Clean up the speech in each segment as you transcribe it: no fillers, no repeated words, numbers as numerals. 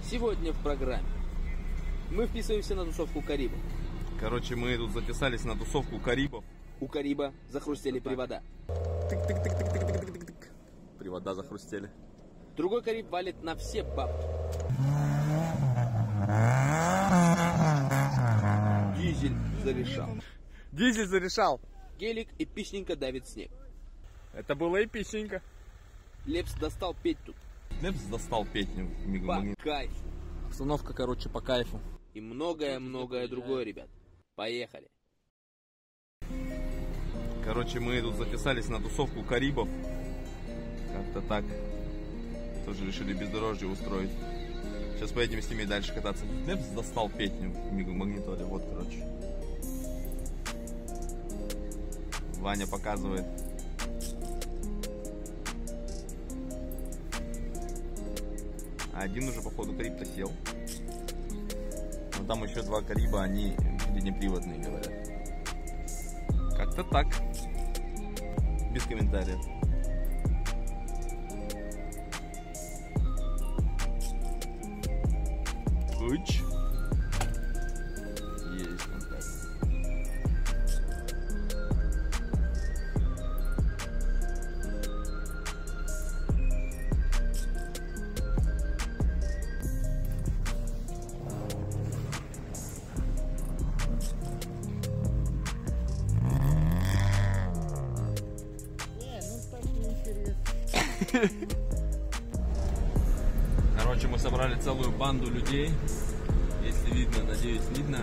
Сегодня в программе мы вписываемся на тусовку Карибов. Короче, мы тут записались на тусовку Карибов. У Кариба захрустели привода. Тык-тык-тык-тык-тык-тык. Привода захрустели. Другой Кариб валит на все бабки. Дизель зарешал. Дизель зарешал. Гелик эпичненько давит снег. Это было эпичненько. Лепс достал петь тут. Лепс достал петь. По кайфу. Обстановка, короче, по кайфу. И многое-многое другое, ребят. Поехали. Короче, мы тут записались на тусовку Карибов. Как-то так. Тоже решили бездорожье устроить. Сейчас поедем с ними дальше кататься. Лепс достал петь в магнитоле. Вот, короче. Ваня показывает. А один уже, походу, Кариб-то сел. Но там еще два Кариба, они переднеприводные, говорят. Как-то так. Без комментариев. Уч. Есть контакт. Короче, мы собрали целую банду людей. Если видно, надеюсь, видно.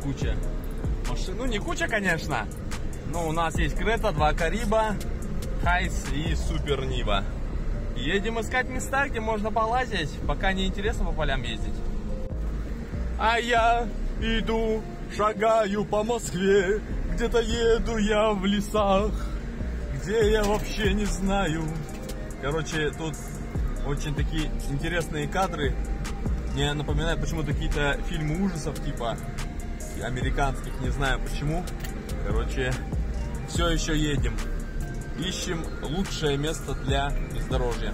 Куча машин. Ну, не куча, конечно. Но у нас есть Крета, два Кариба, Хайс и Супер Нива. Едем искать места, где можно полазить, пока не интересно по полям ездить. А я иду, шагаю по Москве. Где-то еду я в лесах, где я вообще не знаю. Короче, тут очень такие интересные кадры. Мне напоминают почему-то какие-то фильмы ужасов, типа американских, не знаю почему. Короче, все еще едем. Ищем лучшее место для бездорожья.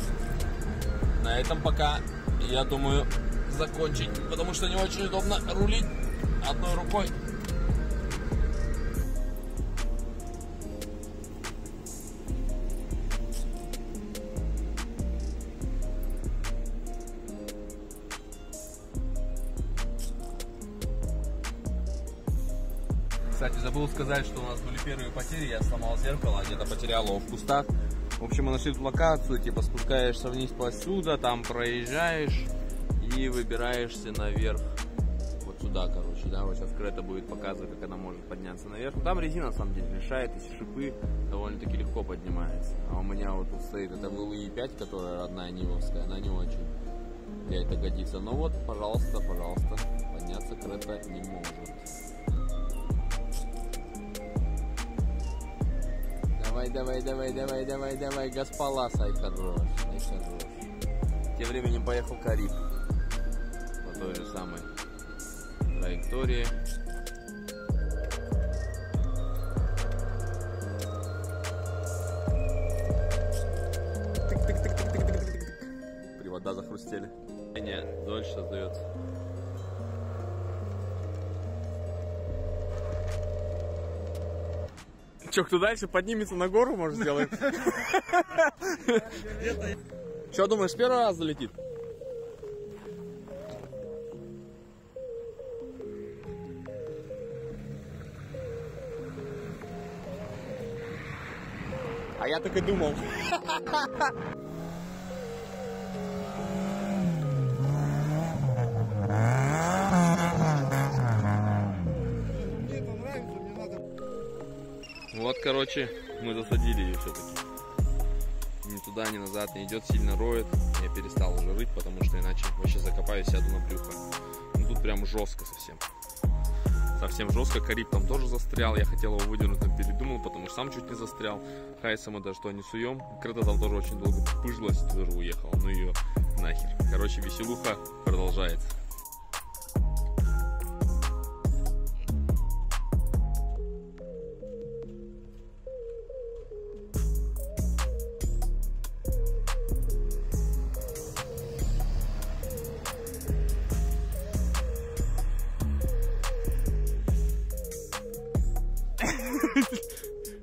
На этом пока, я думаю, закончить, потому что не очень удобно рулить одной рукой. Кстати, забыл сказать, что у нас были первые потери. Я сломал зеркало, где-то потерял его в кустах. В общем, мы нашли тут локацию, типа спускаешься вниз посюда, там проезжаешь и выбираешься наверх. Вот сюда, короче, да, вот сейчас Крета будет показывать, как она может подняться наверх. Там резина, на самом деле, решает, эти шипы довольно-таки легко поднимается. А у меня вот тут стоит, это был И5, которая родная Нивовская, она не очень для этого годится. Но вот, пожалуйста, пожалуйста, подняться Крета не может. Давай, Гаспалас, ай хорош. Тем временем поехал Кариб по той же самой траектории. Привода захрустели. Не, дольше сдается. Че, кто дальше поднимется на гору, может сделать? Че, думаешь, первый раз залетит? А я так и думал. Вот, короче, мы засадили ее все-таки. Ни туда, ни назад не идет, сильно роет. Я перестал уже рыть, потому что иначе вообще закопаюсь, сяду на брюхо. Ну тут прям жестко совсем. Совсем жестко. Кариб там тоже застрял. Я хотел его выдернуть, там передумал, потому что сам чуть не застрял. Хайса мы даже что не суем. Крета там тоже очень долго пыжилась, тоже уехала. Ну ее нахер. Короче, веселуха продолжается.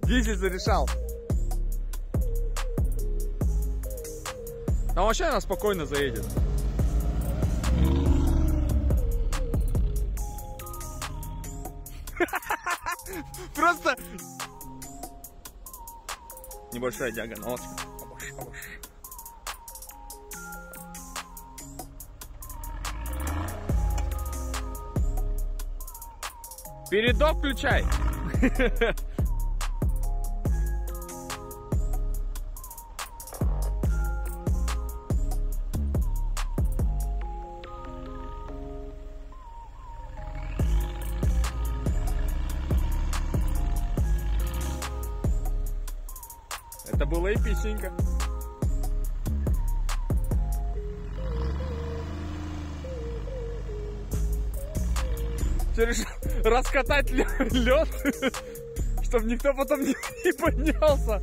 Дизель зарешал. А вообще она спокойно заедет. Просто небольшая диагоналочка. Передок включай. Это было эпичненько. Решил раскатать лед, чтобы никто потом не поднялся.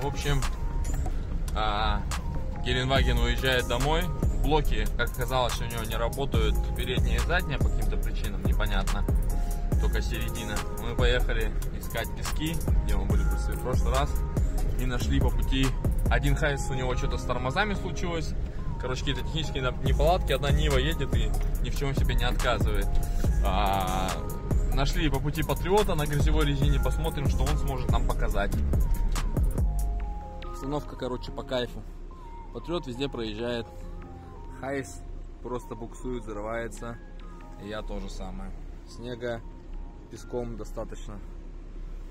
В общем, Геленваген уезжает домой. Блоки, как оказалось, у него не работают передние и задние по каким-то причинам, непонятно. Только середина. Мы поехали искать пески, где мы были в прошлый раз. И нашли по пути один Хайс, у него что-то с тормозами случилось. Короче, какие-то технические неполадки. Одна Нива едет и ни в чем себе не отказывает. Нашли по пути Патриота на грязевой резине. Посмотрим, что он сможет нам показать. Установка, короче, по кайфу. Патриот везде проезжает. Хайс просто буксует, взрывается. И я тоже самое. Снега песком достаточно.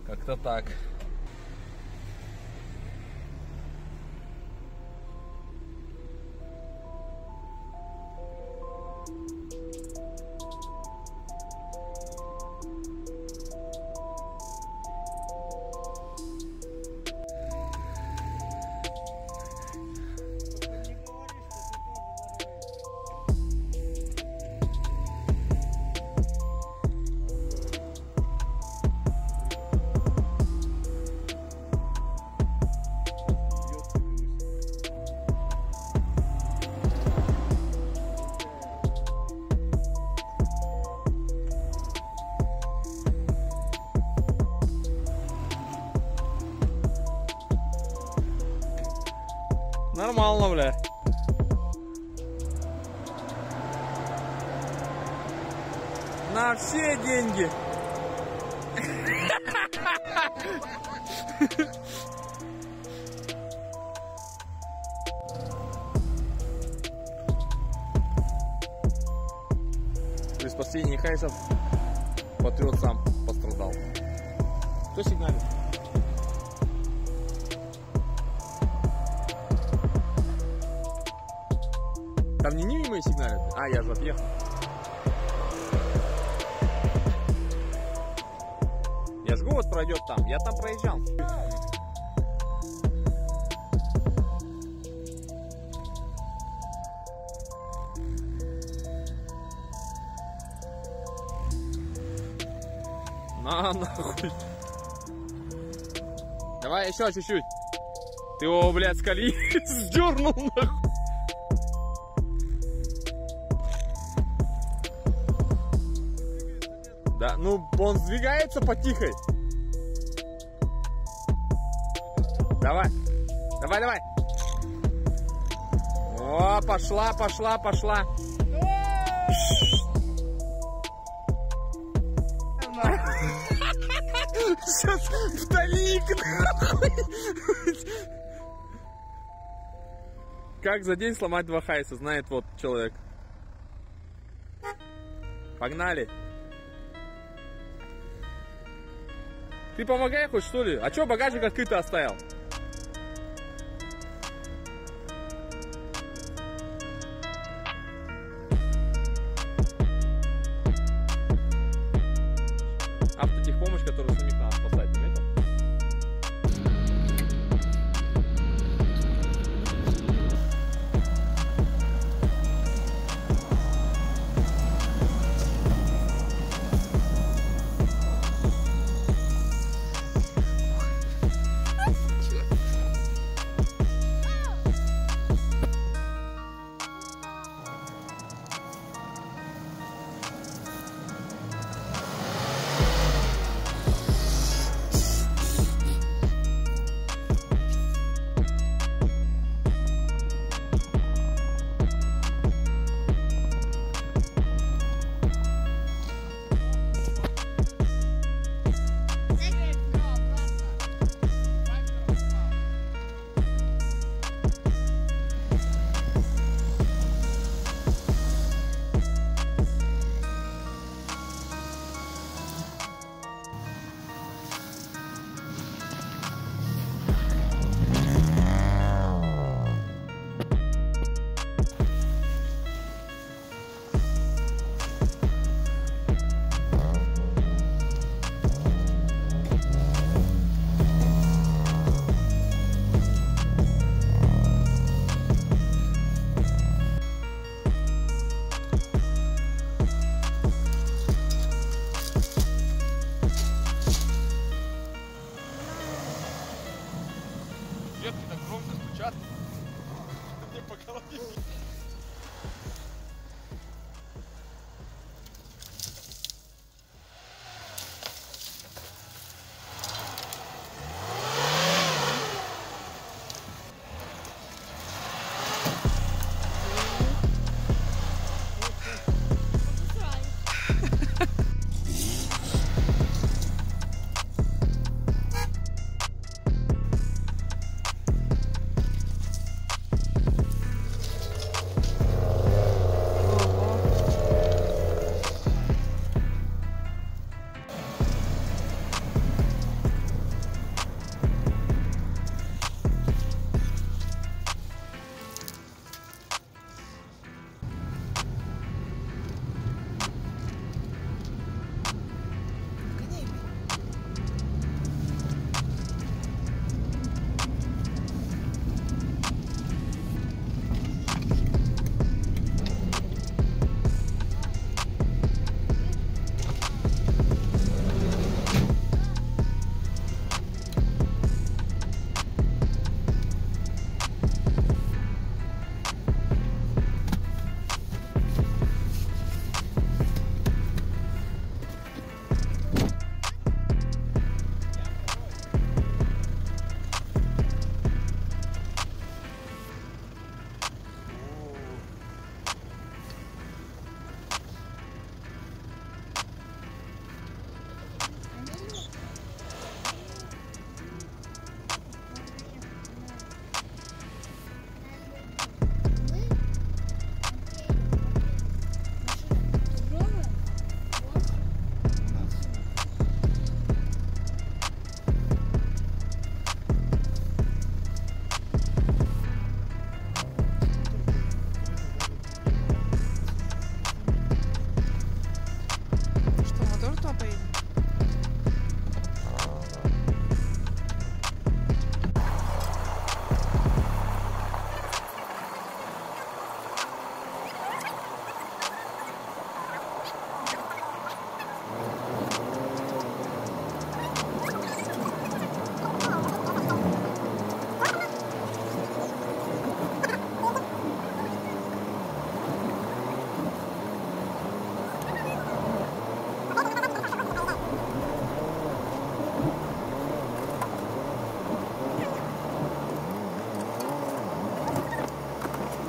Как-то так. Нормально, бля. На все деньги. При спасении Хайсов Патриот сам пострадал. Кто сигналит? Там не Нивы сигналят? А, я же отъехал. Я жгу, вот пройдет там. Я там проезжал. На, нахуй. Давай еще чуть-чуть. Ты его, блядь, с колеи сдернул, нахуй. Да, ну он сдвигается потихой. Давай, давай, давай. О, пошла, пошла, пошла. Сейчас вдалик, нахуй. Как за день сломать 2 Хайса, знает вот человек. Погнали. Ты помогай хоть, что ли? А чё багажник открытый оставил?